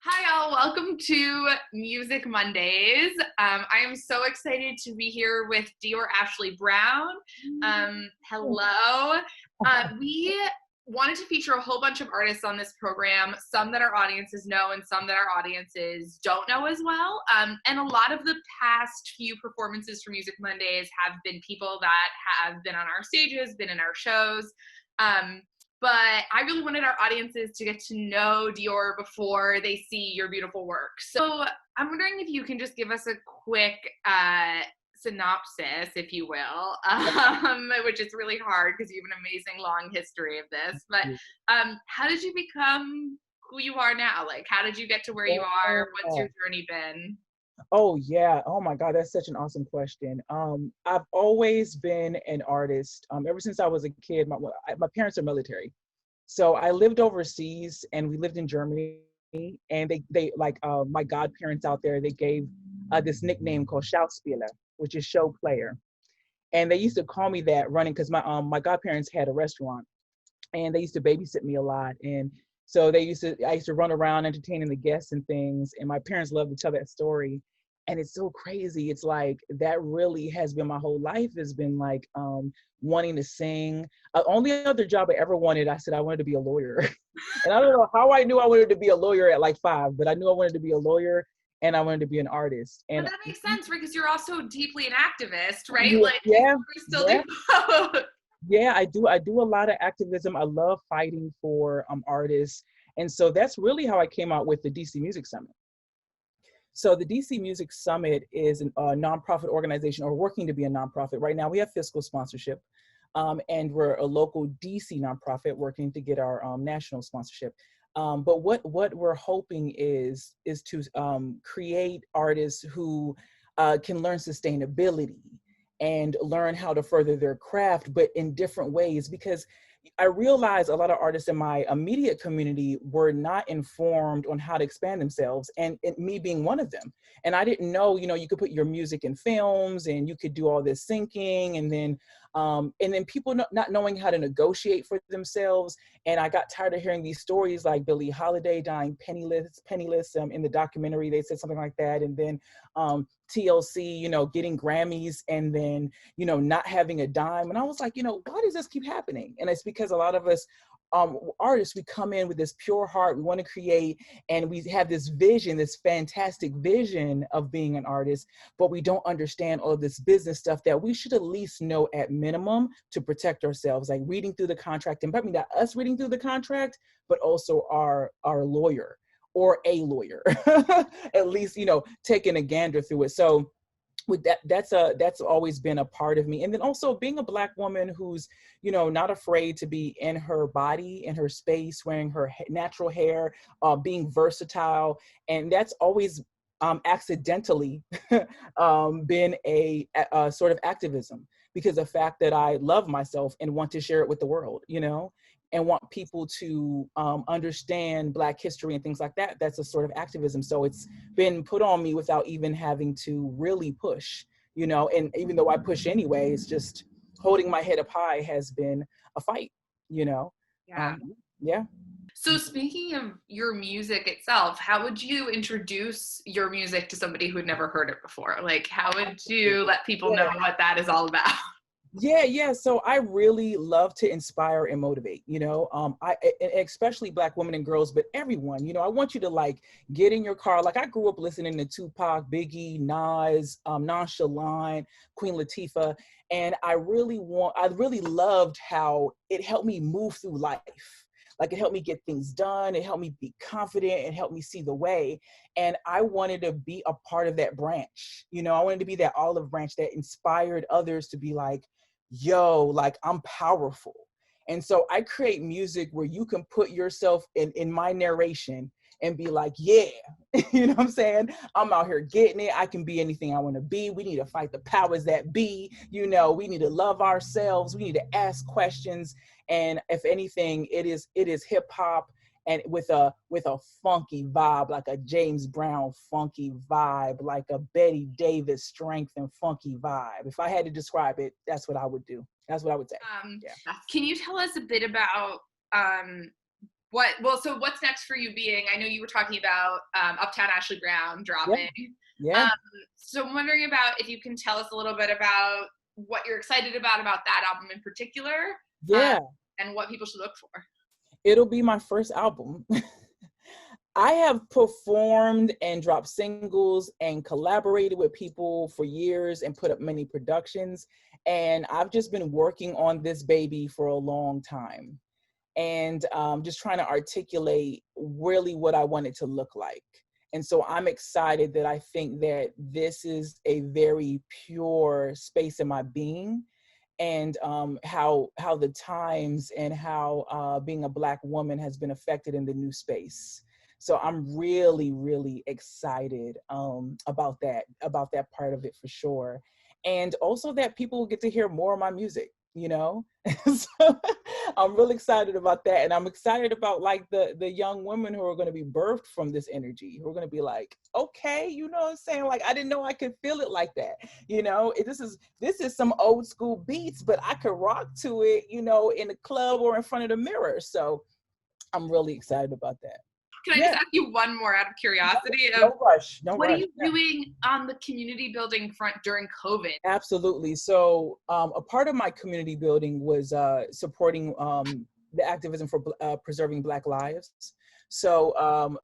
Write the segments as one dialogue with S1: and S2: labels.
S1: Hi, all. Welcome to Music Mondays. I am so excited to be here with Dior Ashley Brown. Hello. We wanted to feature a whole bunch of artists on this program, some that our audiences know and some that our audiences don't know as well. And a lot of the past few performances for Music Mondays have been people that have been on our stages, been in our shows. But I really wanted our audiences to get to know Dior before they see your beautiful work. So I'm wondering if you can just give us a quick synopsis, if you will, which is really hard because you have an amazing long history of this. But how did you become who you are now? Like, how did you get to where you are? What's your journey been?
S2: Oh yeah. Oh my God, that's such an awesome question. I've always been an artist. Ever since I was a kid. My parents are military, so I lived overseas, and we lived in Germany. And they like my godparents out there. They gave this nickname called Schauspieler, which is show player, and they used to call me that running because my godparents had a restaurant, and they used to babysit me a lot. And so I used to run around entertaining the guests and things. And my parents loved to tell that story. And it's so crazy. It's like that really has been my whole life, has been like wanting to sing. Only other job I ever wanted, I said I wanted to be a lawyer. And I don't know how I knew I wanted to be a lawyer at like 5, but I knew I wanted to be a lawyer and I wanted to be an artist.
S1: But
S2: And
S1: that makes sense, right? Because you're also deeply an activist, right?
S2: yeah,
S1: Like,
S2: yeah,
S1: you still
S2: yeah.
S1: do both.
S2: Yeah, I do. I do a lot of activism. I love fighting for artists. And so that's really how I came out with the DC Music Summit. So the DC Music Summit is a nonprofit organization, or working to be a nonprofit. Right now we have fiscal sponsorship, and we're a local DC nonprofit working to get our national sponsorship. But what we're hoping is to create artists who can learn sustainability and learn how to further their craft, but in different ways. Because I realized a lot of artists in my immediate community were not informed on how to expand themselves, and me being one of them. And I didn't know, you could put your music in films, and you could do all this syncing, and then people not knowing how to negotiate for themselves. And I got tired of hearing these stories like Billie Holiday dying penniless. In the documentary, they said something like that. And then TLC, getting Grammys, and then, not having a dime. And I was like, why does this keep happening? And it's because a lot of us artists, we come in with this pure heart, we want to create, and we have this vision, this fantastic vision of being an artist, but we don't understand all of this business stuff that we should at least know at minimum to protect ourselves, like reading through the contract. And not us reading through the contract, but also our lawyer, or a lawyer, at least, taking a gander through it. So with that's always been a part of me. And then also being a Black woman who's, not afraid to be in her body, in her space, wearing her natural hair, being versatile. And that's always accidentally been a sort of activism, because the fact that I love myself and want to share it with the world, and want people to understand Black history and things like that. That's a sort of activism. So it's been put on me without even having to really push, and even though I push anyway, it's just holding my head up high has been a fight,
S1: Yeah.
S2: Yeah.
S1: So speaking of your music itself, how would you introduce your music to somebody who had never heard it before? Like, how would you let people know what that is all about?
S2: Yeah. So I really love to inspire and motivate, especially Black women and girls, but everyone, I want you to like get in your car. Like I grew up listening to Tupac, Biggie, Nas, Nonchalant, Queen Latifah. And I really loved how it helped me move through life. Like it helped me get things done. It helped me be confident. It helped me see the way. And I wanted to be a part of that branch. I wanted to be that olive branch that inspired others to be like, yo, like I'm powerful. And so I create music where you can put yourself in my narration and be like, yeah, you know what I'm saying? I'm out here getting it. I can be anything I want to be. We need to fight the powers that be. We need to love ourselves. We need to ask questions. And if anything, it is hip hop, and with a funky vibe, like a James Brown funky vibe, like a Betty Davis strength and funky vibe. If I had to describe it, that's what I would do. That's what I would say. Yeah.
S1: Can you tell us a bit about So what's next for you being, I know you were talking about Uptown Ashley Brown dropping.
S2: Yeah.
S1: So I'm wondering about if you can tell us a little bit about what you're excited about that album in particular.
S2: Yeah.
S1: And what people should look for.
S2: It'll be my first album. I have performed and dropped singles and collaborated with people for years and put up many productions. And I've just been working on this baby for a long time and just trying to articulate really what I want it to look like. And so I'm excited that I think that this is a very pure space in my being, and how the times and how being a Black woman has been affected in the new space. So I'm really, really excited about that part of it for sure. And also that people will get to hear more of my music, you know? So I'm really excited about that. And I'm excited about like the young women who are going to be birthed from this energy, who are going to be like, okay, you know what I'm saying? Like, I didn't know I could feel it like that. You know, this is some old school beats, but I could rock to it, you know, in the club or in front of the mirror. So I'm really excited about that.
S1: Can I just ask you one more out of curiosity?
S2: No rush.
S1: What are you doing on the community building front during COVID?
S2: Absolutely. So a part of my community building was supporting the activism for preserving Black lives. So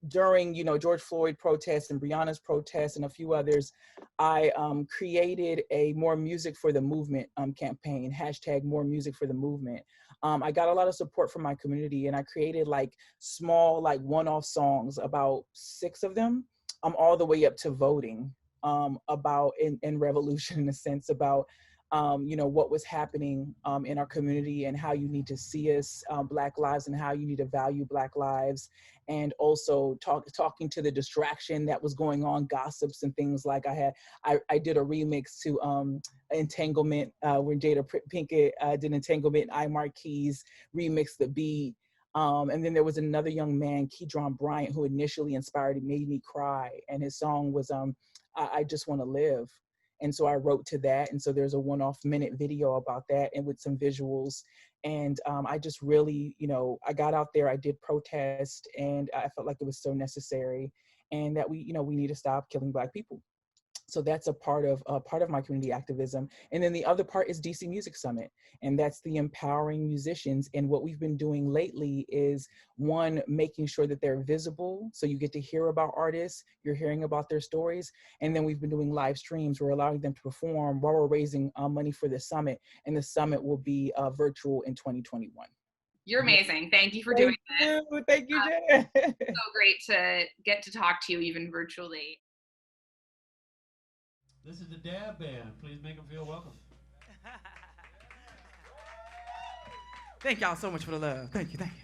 S2: during, you know, George Floyd protests and Breonna's protests and a few others, I created a More Music for the Movement campaign, hashtag More Music for the Movement. I got a lot of support from my community, and I created like small, like one-off songs, about 6 of them, all the way up to voting, about in revolution, in a sense, about you know, what was happening in our community and how you need to see us, Black lives, and how you need to value Black lives. And also talking to the distraction that was going on, gossips and things. Like I did a remix to Entanglement, when Jada Pinkett did Entanglement, I Marquise remixed the beat. And then there was another young man, Kedron Bryant, who initially inspired and made me cry. And his song was I Just Want to Live. And so I wrote to that. And so there's a 1-off minute video about that, and with some visuals. And I just really, you know, I got out there, I did protest, and I felt like it was so necessary, and that we, you know, we need to stop killing Black people. So that's a part of my community activism. And then the other part is DC Music Summit, and that's the empowering musicians. And what we've been doing lately is, one, making sure that they're visible, so you get to hear about artists, you're hearing about their stories. And then we've been doing live streams. We're allowing them to perform while we're raising money for the summit, and the summit will be virtual in 2021.
S1: You're amazing. Thank you for doing this.
S2: Thank you, Jen.
S1: So great to get to talk to you even virtually.
S3: This is the Dab Band. Please make them feel welcome.
S4: Thank y'all so much for the love. Thank you, thank you.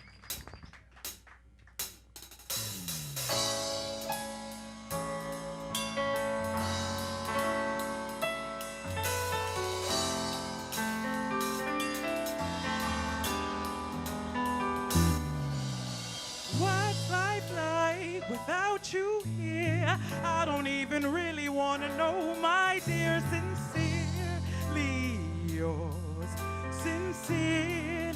S4: What's life like without you here? I don't even really want to know, my dear. Sincerely yours, sincerely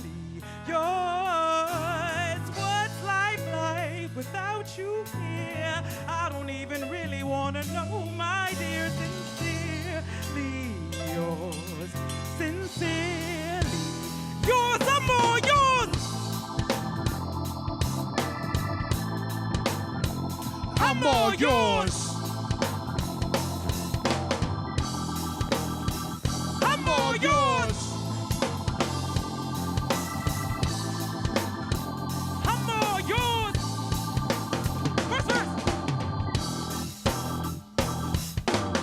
S4: yours. What's life like without you here? I don't even really want to know, my dear. Sincerely yours, sincerely yours. I'm all yours. I'm all yours. I'm all yours. I'm all yours. First verse.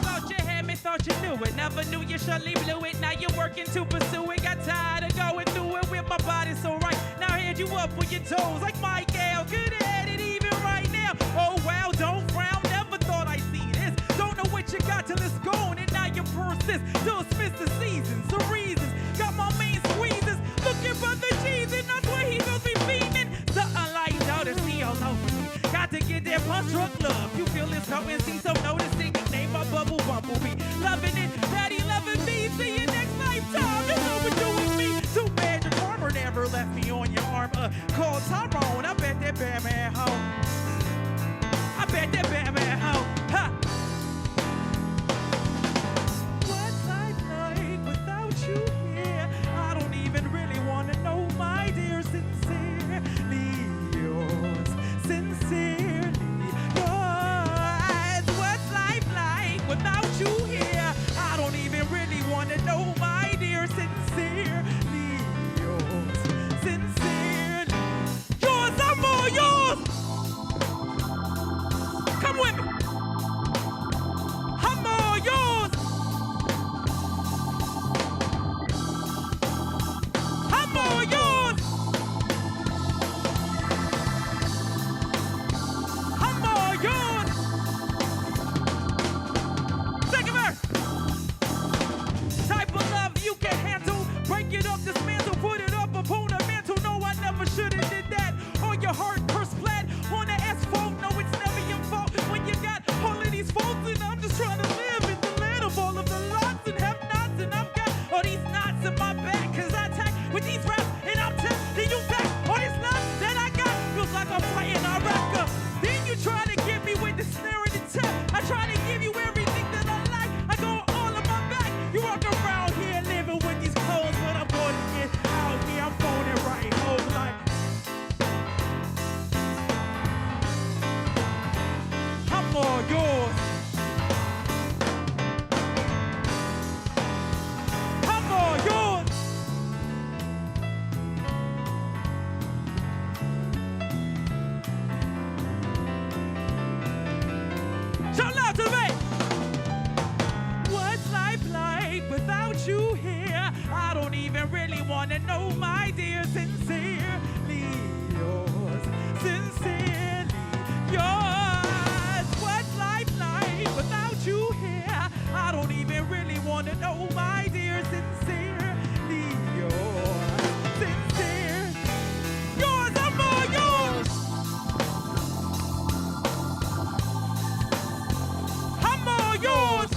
S4: Thought you had me, thought you knew it. Never knew you surely blew it. Now you're working to pursue it. Got tired of going through it with my body so right. Now hand you up for your toes like Michael. Could have had it even right now. Oh wow, don't frown. Never thought I'd see this. Don't know what you got till it's gone, and now you persist. Still spits the seasons, the reasons. Got my main squeezes. Looking for the cheese, and that's where he feels me feeding. Something like noticing all over me. Got to get that punch drunk love. You feel this currency, so noticing. Name my bubble bumblebee. Loving it, daddy loving me. See you next lifetime. You know what you with me. Too bad your karma there never left me on your arm. Called Tyrone, I bet that bad man home. I bet that bad man home. Ha! What's life like without you here? I don't even really want to know, my dear. Sincerely yours, sincerely yours. What's life like without you here? I don't even really want to know, my dear. Sincerely yours, sincerely yours. I'm all yours. Come with me. I'm all yours. I'm all yours. I'm all yours. Second verse. Type of love you can handle. Break it up, dismantle, put it up upon a mantle. No, I never should have did that. On your heart, curse flat. On the asphalt, no, it's never your fault. When you got all of these faults, and I'm just trying to live in the land of all of the lots and have-nots. And I've got all these knots in my back, cause I attack with these raps, and I'm telling you back. All these knots that I got feels like I'm fighting Iraq. Then you try to get me with the snare and the tip. I try to give you everything that I like. I go all of my back. You walk around here living with these clothes, but I'm going to get out here. I'm phoning right home like I'm all yours. I'm all yours. Shout out to me. What's life like without you here? I don't even really want to know, my dear. Sincerely yours, sincerely yours. What's life like without you here? I don't even really want to know, my dear. Sincerely yours, sincere yours. I'm all yours. I'm all yours.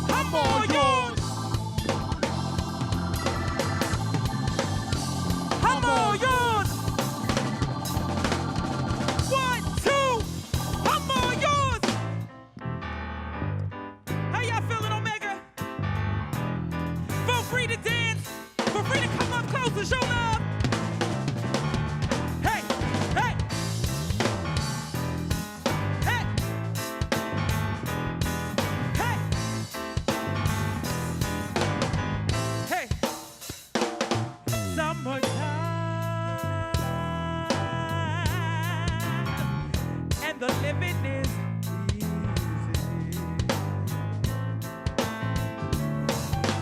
S4: I'm all yours. I'm all yours. 1, 2. I'm all yours. How y'all feeling, Omega? Feel free to dance. Feel free to come up close and show love. Hey, hey, hey, hey, hey. Summertime, and the living is easy.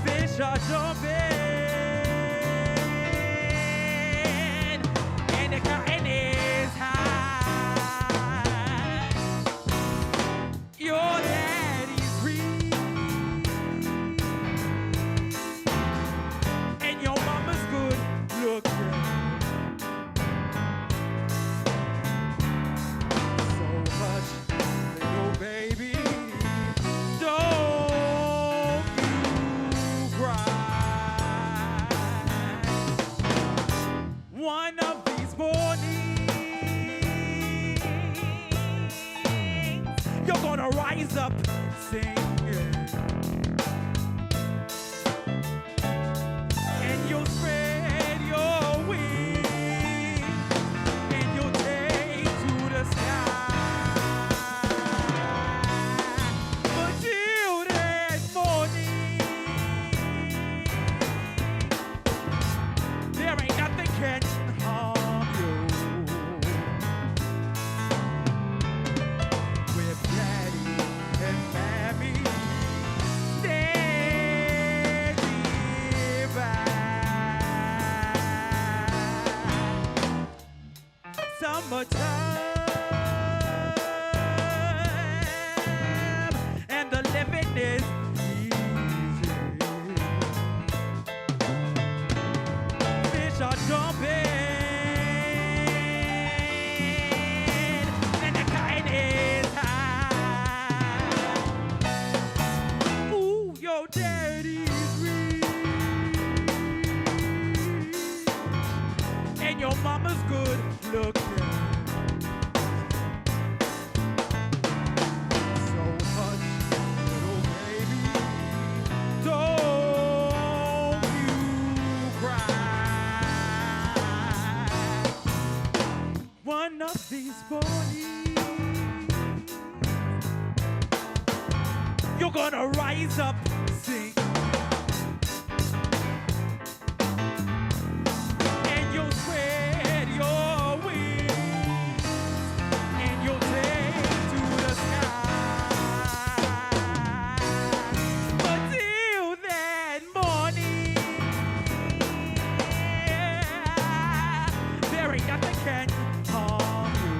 S4: Fish are jumping, and the curtain is high. Your daddy's free, and your mama's good looking. So much, little baby, don't you cry. One of these mornings, you're gonna rise up singing, and you'll spread your wings, and you'll take to the sky. But till that morning, there ain't nothing can harm you. With daddy and mammy standing by. Summertime, and the living is easy. Fish are jumping, and the kite is high. Ooh, your daddy's rich, gonna rise up, sing. And you'll spread your wings, and you'll take to the sky. But till that morning, there ain't nothing can harm you.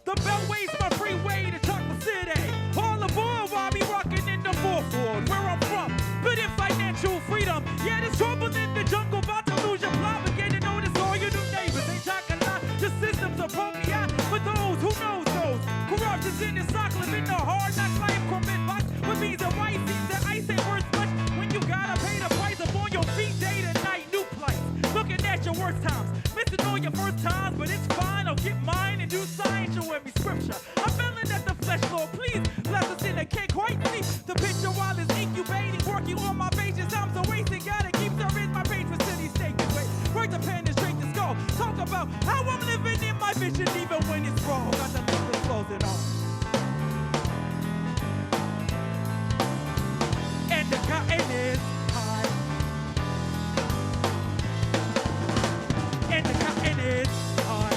S4: The Beltway's my freeway to Chocolate City. All aboard while we rockin' in the fourth where I'm from. But in financial freedom, yeah, there's trouble in the jungle. About to lose your plot, but getting notice all your new neighbors ain't chocolate. The system's appropriate for those who knows those. Corruption's in the cycle, in the hard knock life, commit box. With beans and white seems that ice ain't worth much when you gotta pay the price up on your feet day to night. New plight, looking at your worst times, missing all your first times, but it's fine. I'll get mine and do science, show every scripture. I'm feeling at the flesh, Lord, please bless us in. I can't quite see the picture while it's incubating, working on my patience. I'm so wasted, gotta keep serving my page for city state. Wait, work to penetrate the skull. Talk about how I'm living in my vision, even when it's wrong. Got the people closing off. And the cotton is high. And the cotton is high.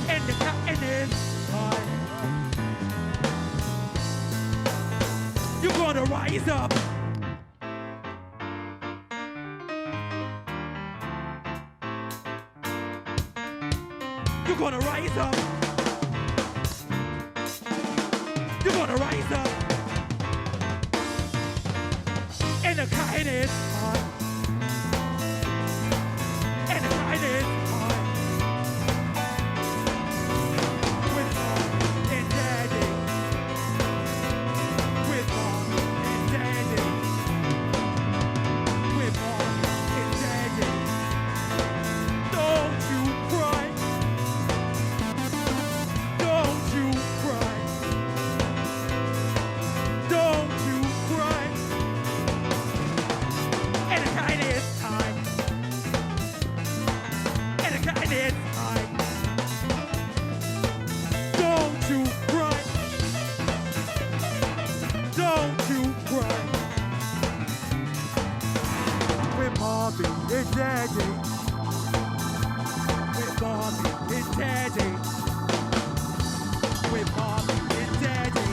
S4: And the cotton is high. You're gonna rise up. You're gonna rise up. You're gonna rise up. And the cotton is high. And the cotton is high. With mom and daddy. With mom and daddy. With mom and daddy. Don't you cry. Don't you cry. Don't you cry. And the kind is time. And the kind is time. Don't you cry. Don't you cry. With mommy and daddy. With mommy and daddy. With mommy and daddy.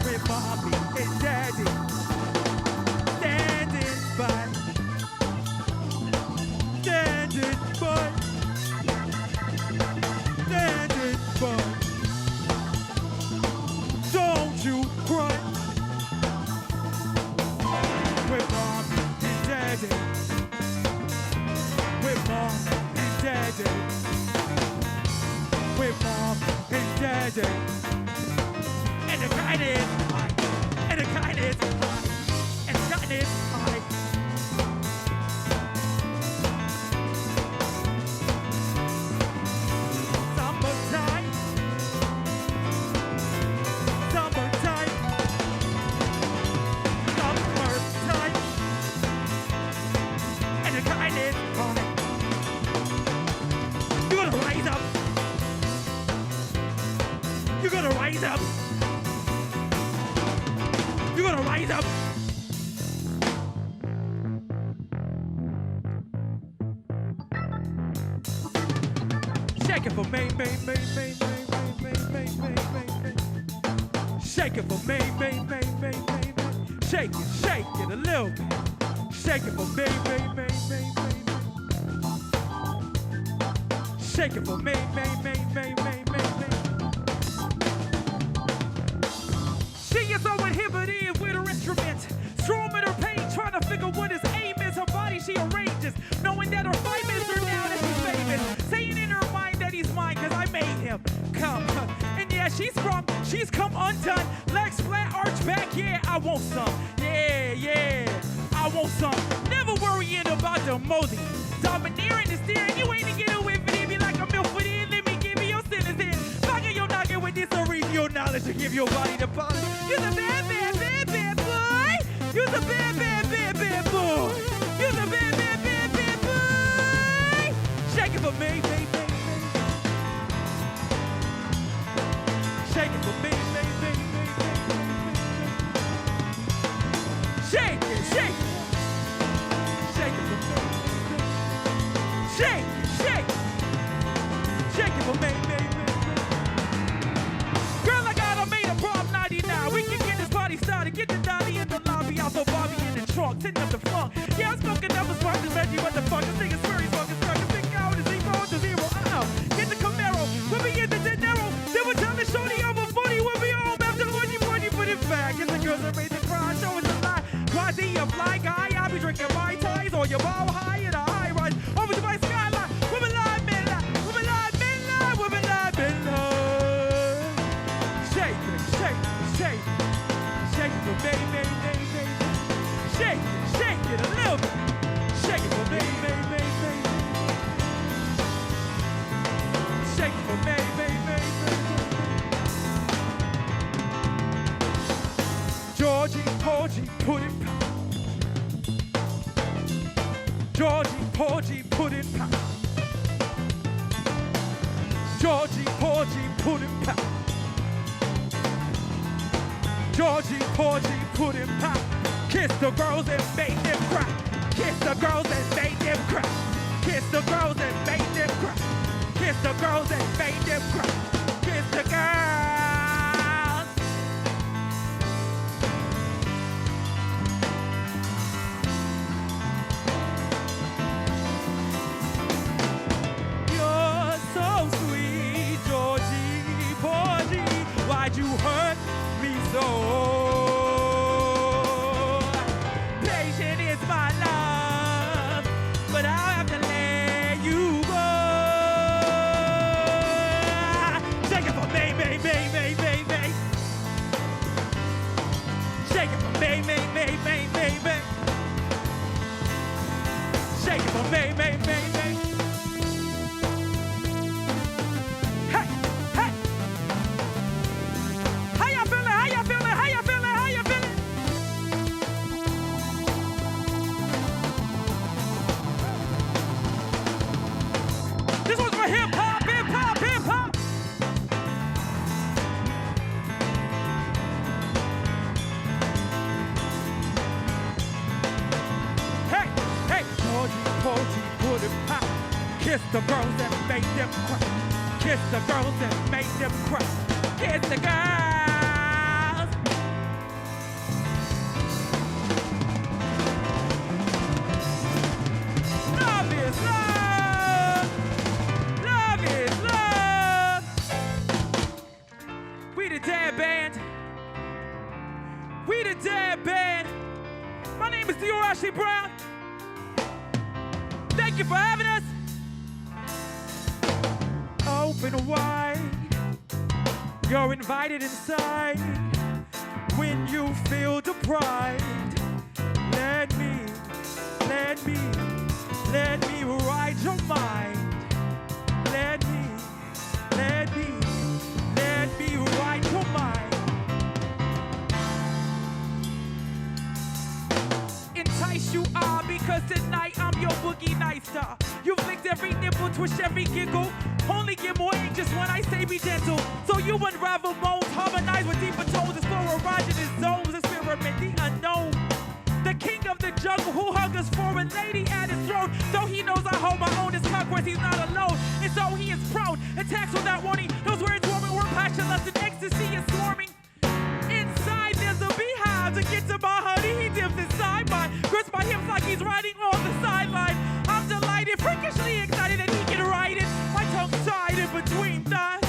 S4: With mommy and daddy. Standing by. Standing by. Standing by. Don't you cry. With mommy and daddy. With mom and daddy. With mom and daddy. And the kind is high. And the kind is high. And the kind is high. Summertime. Summertime. Summertime. And the kind is high. You're gonna rise up. You're gonna rise up. You're gonna rise up. Shake it for me, me. Shake it for me. Shake it a little bit. Shake it for me. Shake it for me. She is so inhibited with her instrument. Strong in her pain, trying to figure what his aim is. Her body she arranges, knowing that her fight is her now that he's famous. Saying in her mind that he's mine, cause I made him come. And yeah, she's sprung, she's come undone. Legs flat, arch back, yeah, I want some. Yeah, I want some. Never worrying about the mosey. Domineering and steering, you ain't to get away with it. Be like a milk with it, let me give me your sentence in. Knocking your noggin with this arena. wanted to give your body the polish. You're the bad, bad, bad, bad boy. You're the bad, bad, bad, bad boy. You're the bad, bad, bad, bad boy. Shake it for me, baby. Shake it for me, baby. Shake it, shake it. Shake it for me. Shake it, shake it. Shake it for me, baby. Girl, I got a made a prom 99. We can get this party started. Get the dolly in the lobby, also Bobby in the trunk. Sitting up the funk. Yeah, I'm smoking up a spark. This Reggie, what the fuck? This nigga's very fucking stuck. This thing out is 0 to 0. Get the Camaro. We'll be in the De Niro. Then we'll tell the shorty over 40. We'll be home after when you put it back. Get the girls that made the cry. Show us a lie. Quasi, a fly guy. I'll be drinking Mai Tais or your ball high in a high rise. Over to my skyline. Women lie, men lie. Women lie, men lie. Women lie, men lie. Shake it, shake it, shake it. Shake it for me, baby, baby. Shake it a little bit. Shake it for me, baby, baby. Shake it for me, baby, baby. Georgie, Porgy, put it pop. Georgie, Porgy, put it pop. Georgie, Porgy, put it pop. Georgie, Porgy, put it pop. Kiss the girls and make them cry. Kiss the girls and make them cry. Kiss the girls and make them cry. Kiss the girls and make them cry. Kiss the girls. You're so sweet, Georgie, Porgy. Why'd you hurt me so? Patient is my love, but I'll have to let you go. Shake it for me, baby, baby, baby. Shake it for me, baby, baby, baby. Shake it for me, baby, baby. Hey, hey. How y'all feeling? How y'all feeling? How y'all feeling? How y'all feeling? This one's for hip hop, hip hop, hip hop. Hey, hey, Georgie, Porgy, put it pop. Kiss the girls that make them cry. Kiss the girls that make them cry. Kiss the girls. Love is love. Love is love. We the Dad Band. We the Dad Band. My name is Dior Ashley Brown. Thank you for having us. Open wide. You're invited inside. When you feel the pride, let me ride your mind. Let me ride your mind. Entice you are because tonight I'm your boogie night star. You've licked every nipple, twitched every giggle. Only get more anxious when I say be gentle. So you unravel bones, harmonize with deeper tones. Explore erogenous zones, experiment the unknown. The king of the jungle who hungers for a lady at his throne. Though he knows I hold my own, his conquest he's not alone. And so he is prone, attacks without warning. Those words warming were passion, lust, and ecstasy is swarming. Inside there's a beehive to get to my honey. He dips inside mine, grips my hips like he's riding on the sideline. I'm delighted, freakishly excited that he can ride it. My tongue tied in between thighs.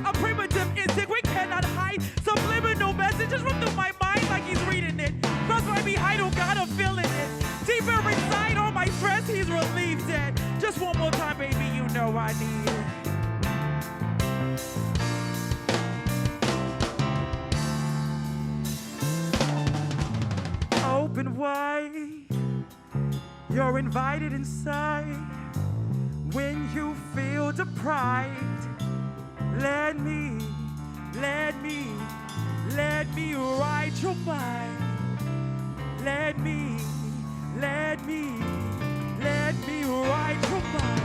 S4: A primitive instinct we cannot hide. Subliminal messages run through my mind like he's reading it. Cross my behind, oh God, I'm feeling it. Deeper inside, all my stress, he's relieved it. Just one more time, baby, you know I need it. Open wide, you're invited inside. When you feel the pride, let me let me ride your mind. Let me ride your mind.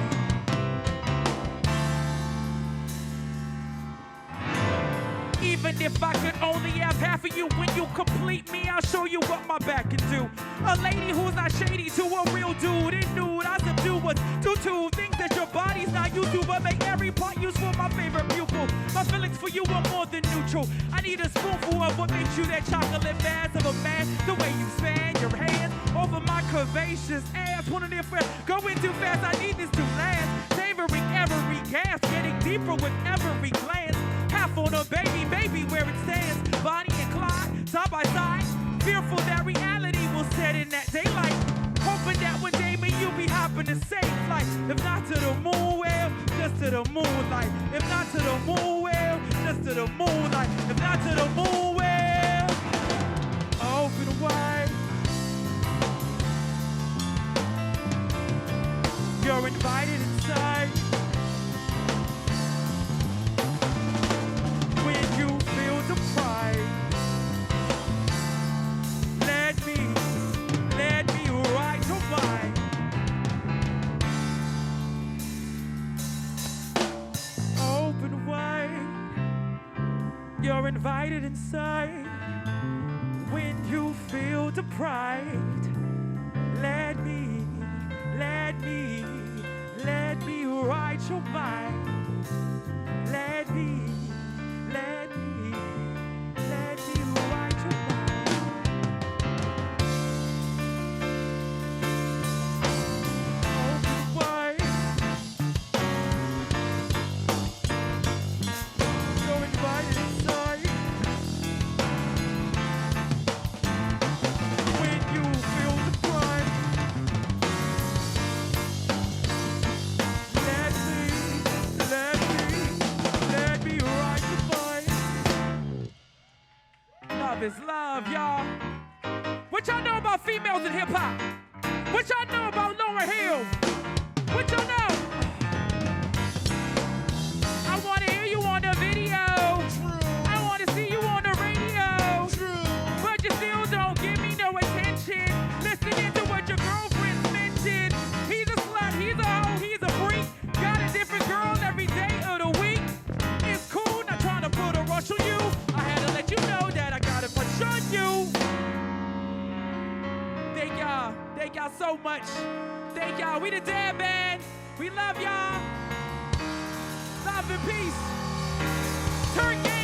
S4: Even if I could only have half of you, when you complete me, I'll show you what my back can do. A lady who's not shady to a real dude. In nude, I subdue what's due to things that your body's not used to, but make every part useful. My favorite pupil. My feelings for you are more than neutral. I need a spoonful of what makes you that chocolate mass of a man. The way you span your hands over my curvaceous ass. Wondering if we're going too fast. I need this to last. Savoring every gas, getting deeper with every glance. Half on a baby, baby, where it stands. Bonnie and Clyde, side by side. Fearful that reality will set in that daylight. Hoping that one day me you'll be hopping the same flight. If not to the moon, well, just to the moonlight. If not to the moon, well, just to the moonlight. If not to the moon, well, open wide. You're invited inside. When you feel the pride, let me ride your mind. Open wide, you're invited inside. When you feel the pride, let me ride your mind. Let me ride your mind. Open wide. You're invited inside. When you feel the pride, let me ride your mind. Love is love, y'all. What y'all know about females in hip-hop? What y'all know about Lauryn Hill? What y'all know? I wanna hear you on the video. I wanna see you on the radio. But you still don't give me no attention. Listening to what your girlfriends mentioned. He's a slut, he's a hoe, he's a freak. Got a different girl every day of the week. It's cool, not trying to put a rush on you. I had to let you know that I got a crush on you. Thank y'all so much. Thank y'all. We the Dad Band. We love y'all. Love and peace. Turn game.